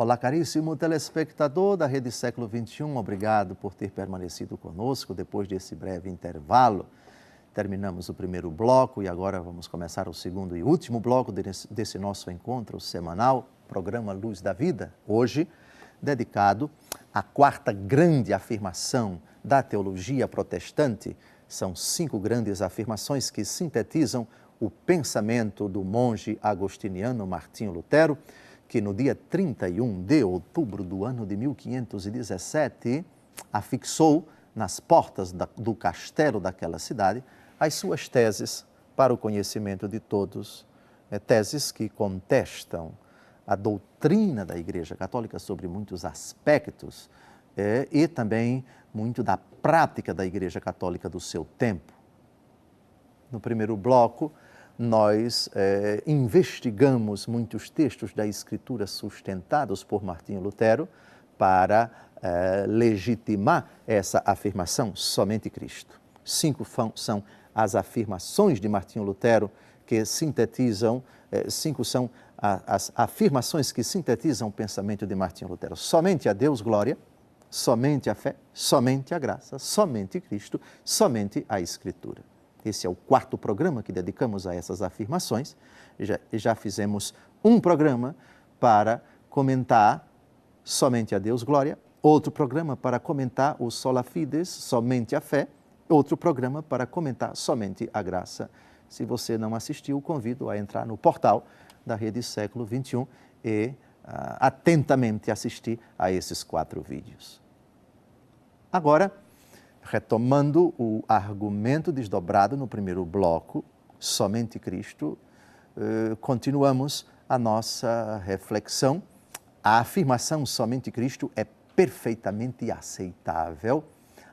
Olá, caríssimo telespectador da Rede Século XXI, obrigado por ter permanecido conosco depois desse breve intervalo. Terminamos o primeiro bloco e agora vamos começar o segundo e último bloco desse nosso encontro semanal, programa Luz da Vida, hoje dedicado à quarta grande afirmação da teologia protestante. São 5 grandes afirmações que sintetizam o pensamento do monge agostiniano Martinho Lutero, que no dia 31 de outubro do ano de 1517 afixou nas portas do castelo daquela cidade as suas teses para o conhecimento de todos, teses que contestam a doutrina da Igreja Católica sobre muitos aspectos e também muito da prática da Igreja Católica do seu tempo. No primeiro bloco, nós investigamos muitos textos da Escritura sustentados por Martinho Lutero para legitimar essa afirmação, somente Cristo. 5 são as afirmações de Martinho Lutero que sintetizam, 5 são as afirmações que sintetizam o pensamento de Martinho Lutero. Somente a Deus glória, somente a fé, somente a graça, somente Cristo, somente a Escritura. Esse é o 4º programa que dedicamos a essas afirmações. Já fizemos um programa para comentar somente a Deus glória, outro programa para comentar o sola fides, somente a fé, outro programa para comentar somente a graça. Se você não assistiu, convido a entrar no portal da Rede Século XXI e atentamente assistir a esses 4 vídeos. Agora, retomando o argumento desdobrado no primeiro bloco, somente Cristo, continuamos a nossa reflexão. A afirmação somente Cristo é perfeitamente aceitável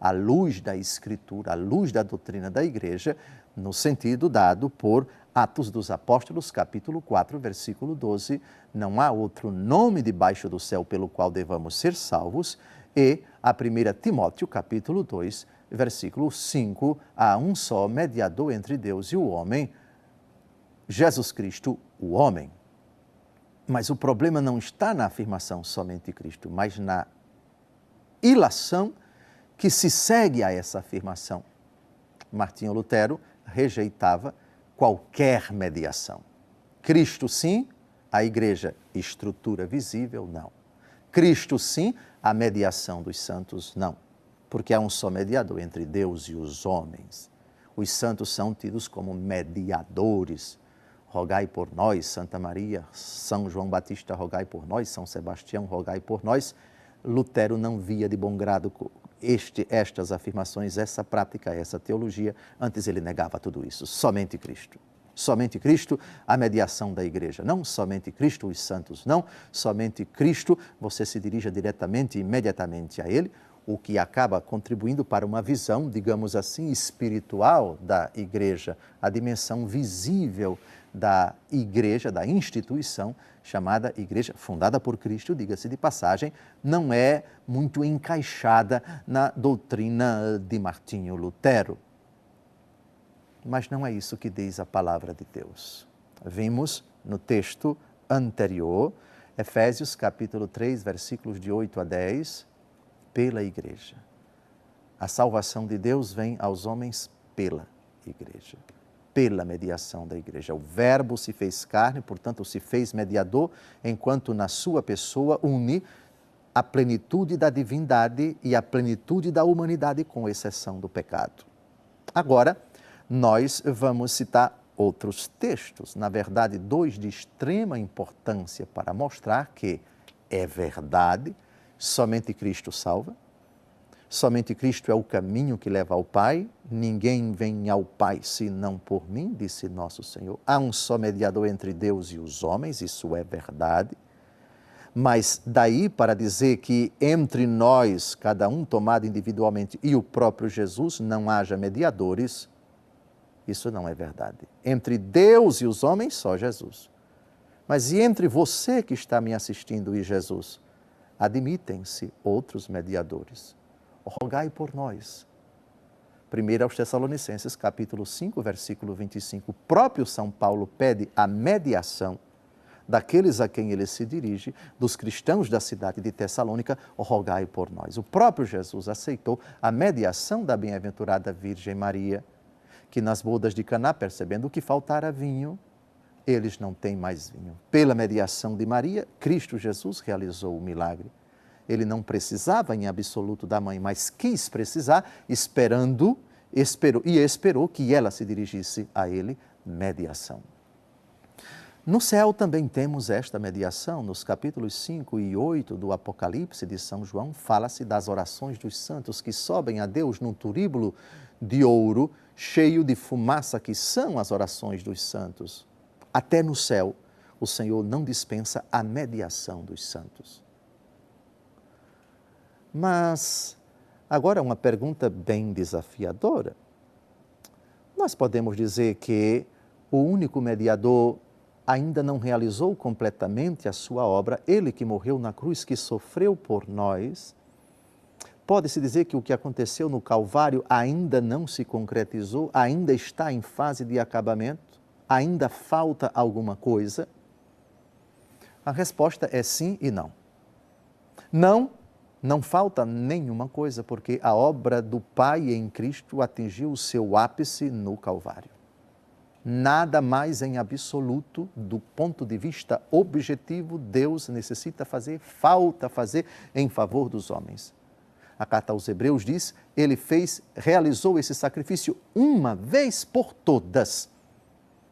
à luz da Escritura, à luz da doutrina da Igreja, no sentido dado por Atos dos Apóstolos, capítulo 4, versículo 12, não há outro nome debaixo do céu pelo qual devamos ser salvos, e a 1 Timóteo, capítulo 2, versículo 5, há um só mediador entre Deus e o homem, Jesus Cristo, o homem. Mas o problema não está na afirmação somente Cristo, mas na ilação que se segue a essa afirmação. Martinho Lutero rejeitava qualquer mediação. Cristo sim, a Igreja, estrutura visível, não. Cristo sim, a mediação dos santos, não. Porque há um só mediador entre Deus e os homens. Os santos são tidos como mediadores. Rogai por nós, Santa Maria, São João Batista, rogai por nós, São Sebastião, rogai por nós. Lutero não via de bom grado estas afirmações, essa prática, essa teologia, antes ele negava tudo isso. Somente Cristo. Somente Cristo, a mediação da Igreja. Não somente Cristo, os santos. Não somente Cristo, você se dirija diretamente e imediatamente a Ele, o que acaba contribuindo para uma visão, digamos assim, espiritual da Igreja, a dimensão visível da Igreja, da instituição chamada Igreja, fundada por Cristo, diga-se de passagem, não é muito encaixada na doutrina de Martinho Lutero. Mas não é isso que diz a palavra de Deus. Vimos no texto anterior, Efésios capítulo 3, versículos de 8 a 10, pela Igreja. A salvação de Deus vem aos homens pela Igreja, pela mediação da Igreja. O Verbo se fez carne, portanto se fez mediador, enquanto na sua pessoa une a plenitude da divindade e a plenitude da humanidade, com exceção do pecado. Agora, nós vamos citar outros textos, na verdade, 2 de extrema importância para mostrar que é verdade, somente Cristo salva, somente Cristo é o caminho que leva ao Pai, ninguém vem ao Pai senão por mim, disse nosso Senhor. Há um só mediador entre Deus e os homens, isso é verdade. Mas daí para dizer que entre nós, cada um tomado individualmente, e o próprio Jesus, não haja mediadores, isso não é verdade. Entre Deus e os homens, só Jesus. Mas e entre você que está me assistindo e Jesus? Admitem-se outros mediadores. Rogai por nós. 1 aos Tessalonicenses, capítulo 5, versículo 25. O próprio São Paulo pede a mediação daqueles a quem ele se dirige, dos cristãos da cidade de Tessalônica, rogai por nós. O próprio Jesus aceitou a mediação da bem-aventurada Virgem Maria, que nas bodas de Caná, percebendo que faltara vinho, eles não têm mais vinho. Pela mediação de Maria, Cristo Jesus realizou o milagre. Ele não precisava em absoluto da mãe, mas quis precisar, esperou que ela se dirigisse a ele, mediação. No céu também temos esta mediação. Nos capítulos 5 e 8 do Apocalipse de São João, fala-se das orações dos santos que sobem a Deus num turíbulo de ouro, cheio de fumaça, que são as orações dos santos. Até no céu, o Senhor não dispensa a mediação dos santos. Mas agora uma pergunta bem desafiadora. Nós podemos dizer que o único mediador ainda não realizou completamente a sua obra, ele que morreu na cruz, que sofreu por nós. Pode-se dizer que o que aconteceu no Calvário ainda não se concretizou, ainda está em fase de acabamento, ainda falta alguma coisa? A resposta é sim e não. Não falta nenhuma coisa, porque a obra do Pai em Cristo atingiu o seu ápice no Calvário. Nada mais em absoluto, do ponto de vista objetivo, Deus falta fazer em favor dos homens. A carta aos Hebreus diz, ele realizou esse sacrifício uma vez por todas.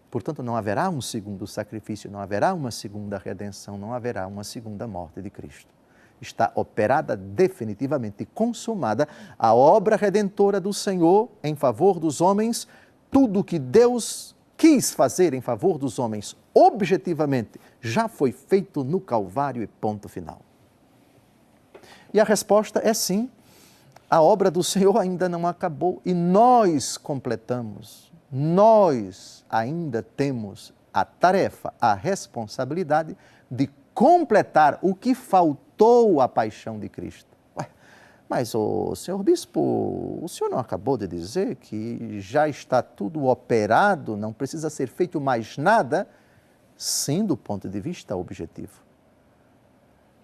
Portanto, não haverá um segundo sacrifício, não haverá uma segunda redenção, não haverá uma segunda morte de Cristo. Está operada definitivamente, consumada a obra redentora do Senhor em favor dos homens. Tudo que Deus quis fazer em favor dos homens, objetivamente, já foi feito no Calvário e ponto final. E a resposta é sim, a obra do Senhor ainda não acabou e nós completamos, nós ainda temos a tarefa, a responsabilidade de completar o que faltou à paixão de Cristo. Mas, senhor bispo, o senhor não acabou de dizer que já está tudo operado, não precisa ser feito mais nada? Sim, do ponto de vista objetivo.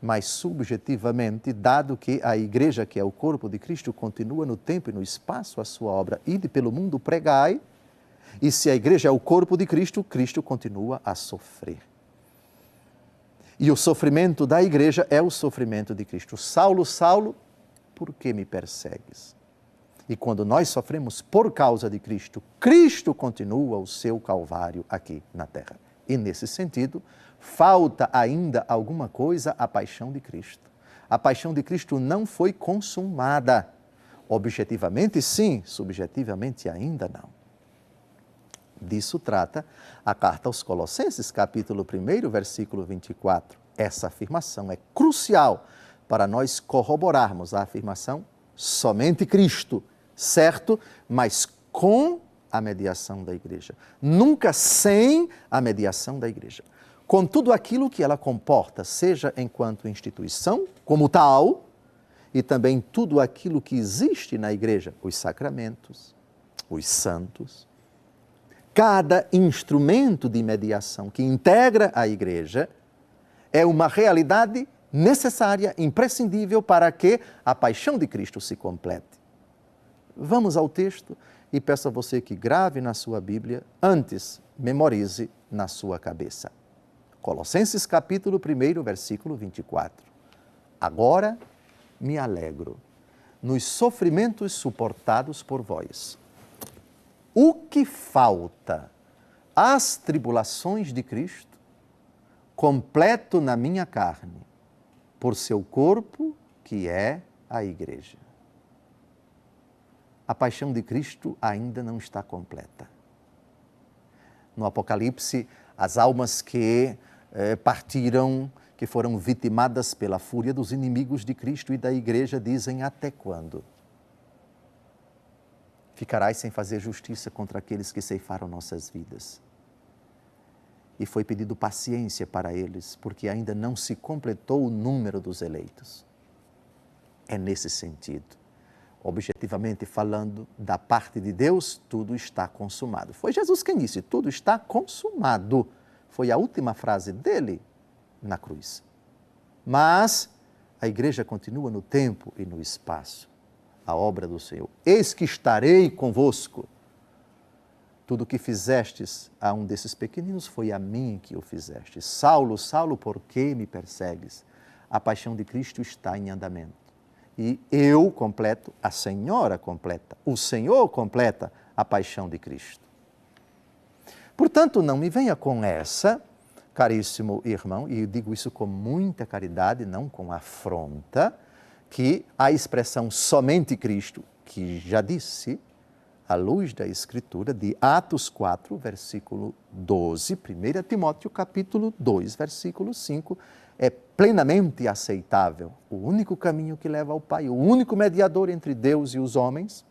Mas subjetivamente, dado que a igreja, que é o corpo de Cristo, continua no tempo e no espaço a sua obra, ide pelo mundo, pregai, e se a igreja é o corpo de Cristo, Cristo continua a sofrer. E o sofrimento da igreja é o sofrimento de Cristo. Saulo, Saulo, por que me persegues? E quando nós sofremos por causa de Cristo, Cristo continua o seu calvário aqui na terra. E nesse sentido, falta ainda alguma coisa à paixão de Cristo. A paixão de Cristo não foi consumada. Objetivamente, sim, subjetivamente ainda não. Disso trata a carta aos Colossenses, capítulo 1, versículo 24. Essa afirmação é crucial para nós corroborarmos a afirmação somente Cristo, certo? Mas com a mediação da igreja. Nunca sem a mediação da igreja. Com tudo aquilo que ela comporta, seja enquanto instituição, como tal, e também tudo aquilo que existe na igreja, os sacramentos, os santos. Cada instrumento de mediação que integra a igreja é uma realidade necessária, imprescindível para que a paixão de Cristo se complete. Vamos ao texto e peço a você que grave na sua Bíblia, antes memorize na sua cabeça. Colossenses capítulo 1, versículo 24. Agora me alegro nos sofrimentos suportados por vós. O que falta às tribulações de Cristo, completo na minha carne, por seu corpo, que é a igreja. A paixão de Cristo ainda não está completa. No Apocalipse, as almas que partiram, que foram vitimadas pela fúria dos inimigos de Cristo e da igreja, dizem: até quando? Ficarás sem fazer justiça contra aqueles que ceifaram nossas vidas. E foi pedido paciência para eles, porque ainda não se completou o número dos eleitos. É nesse sentido. Objetivamente falando, da parte de Deus, tudo está consumado. Foi Jesus quem disse: tudo está consumado. Foi a última frase dele na cruz. Mas a igreja continua no tempo e no espaço. A obra do Senhor. Eis que estarei convosco. Tudo o que fizestes a um desses pequeninos foi a mim que o fizeste. Saulo, Saulo, por que me persegues? A paixão de Cristo está em andamento. E eu completo, a Senhora completa, o Senhor completa a paixão de Cristo. Portanto, não me venha com essa, caríssimo irmão, e eu digo isso com muita caridade, não com afronta, que a expressão somente Cristo, que já disse, à luz da Escritura, de Atos 4, versículo 12, 1 Timóteo capítulo 2, versículo 5, é plenamente aceitável. O único caminho que leva ao Pai, o único mediador entre Deus e os homens,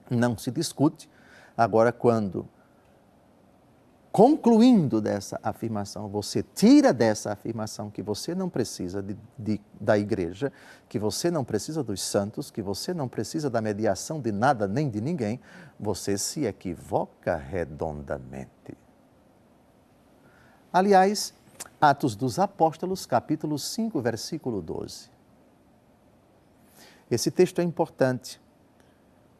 não se discute. Agora, quando, concluindo dessa afirmação, você tira dessa afirmação que você não precisa da igreja, que você não precisa dos santos, que você não precisa da mediação de nada nem de ninguém, você se equivoca redondamente. Aliás, Atos dos Apóstolos, capítulo 5, versículo 12. Esse texto é importante,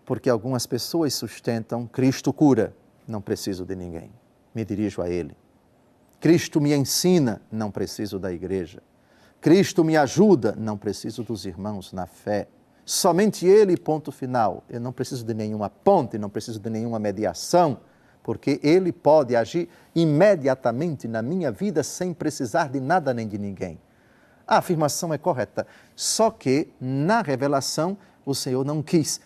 porque algumas pessoas sustentam Cristo cura, não preciso de ninguém. Me dirijo a Ele. Cristo me ensina, não preciso da igreja. Cristo me ajuda, não preciso dos irmãos na fé. Somente Ele, ponto final. Eu não preciso de nenhuma ponte, não preciso de nenhuma mediação, porque Ele pode agir imediatamente na minha vida sem precisar de nada nem de ninguém. A afirmação é correta, só que na revelação o Senhor não quis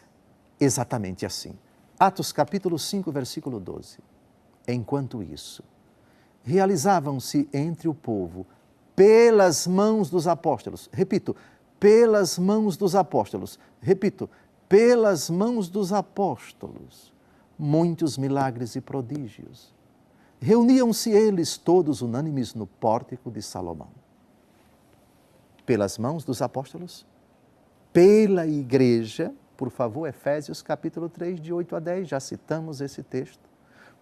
exatamente assim. Atos capítulo 5, versículo 12. Enquanto isso, realizavam-se entre o povo, pelas mãos dos apóstolos, repito, pelas mãos dos apóstolos, repito, pelas mãos dos apóstolos, muitos milagres e prodígios. Reuniam-se eles todos unânimes no pórtico de Salomão. Pelas mãos dos apóstolos, pela igreja, por favor, Efésios capítulo 3, de 8 a 10, já citamos esse texto.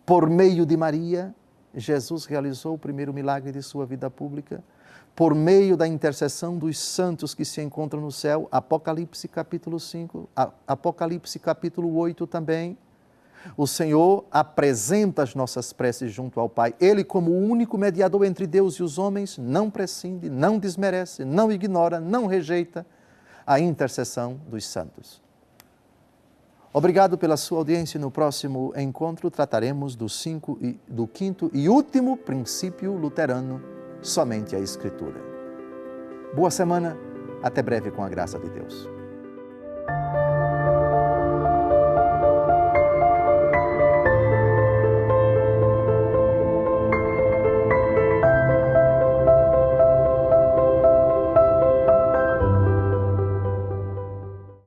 Por meio de Maria, Jesus realizou o primeiro milagre de sua vida pública. Por meio da intercessão dos santos que se encontram no céu, Apocalipse capítulo 5, Apocalipse capítulo 8 também. O Senhor apresenta as nossas preces junto ao Pai. Ele, como o único mediador entre Deus e os homens, não prescinde, não desmerece, não ignora, não rejeita a intercessão dos santos. Obrigado pela sua audiência. No próximo encontro trataremos do quinto e último princípio luterano, somente a Escritura. Boa semana, até breve com a graça de Deus.